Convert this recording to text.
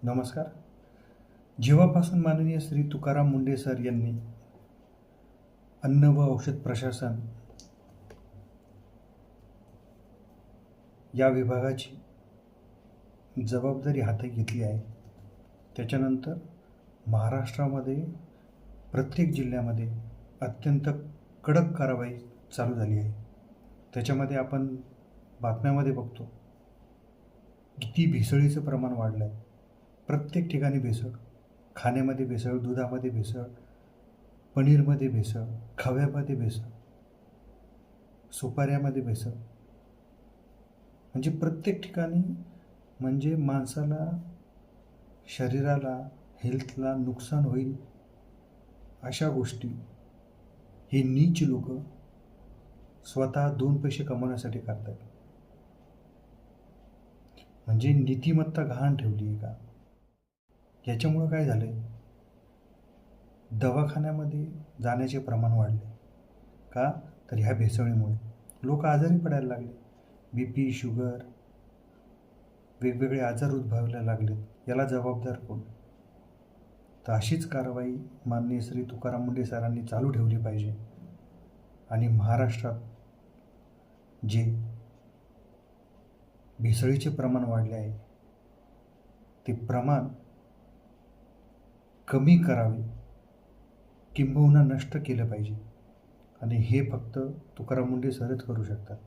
नमस्कार. जेव्हापासून माननीय श्री तुकाराम मुंढे सर यांनी अन्न व औषध प्रशासन या विभागाची जबाबदारी हाती घेतली आहे, त्याच्यानंतर महाराष्ट्रामध्ये प्रत्येक जिल्ह्यामध्ये अत्यंत कडक कारवाई चालू झाली आहे. त्याच्यामध्ये आपण बातम्यामध्ये बघतो किती भेसळीचं प्रमाण वाढलं आहे. प्रत्येक ठिकाणी भेसळ, खाण्यामध्ये भेसळ, दुधामध्ये भेसळ, पनीरमध्ये भेसळ, खव्यामध्ये भेसळ, सुपाऱ्यामध्ये भेसळ. म्हणजे प्रत्येक ठिकाणी म्हणजे माणसाला, शरीराला, हेल्थला नुकसान होईल अशा गोष्टी हे नीच लोक स्वतः 2 पैसे कमवण्यासाठी करतात. म्हणजे नीतिमत्ता गहाण ठेवली आहे का? याच्यामुळं काय झालं आहे, दवाखान्यामध्ये जाण्याचे प्रमाण वाढले. का? तर ह्या भेसळीमुळे लोक आजारी पडायला लागले. BP, शुगर, वेगवेगळे आजार उद्भवायला लागलेत. याला जबाबदार कोण? तर अशीच कारवाई माननीय श्री तुकाराम मुंढे सरांनी चालू ठेवली पाहिजे. आणि महाराष्ट्रात जे भेसळीचे प्रमाण वाढले आहे ते प्रमाण कमी करावे, किंबहुना नष्ट केलं पाहिजे. आणि हे फक्त तुकाराम मुंढे सरच करू शकतात.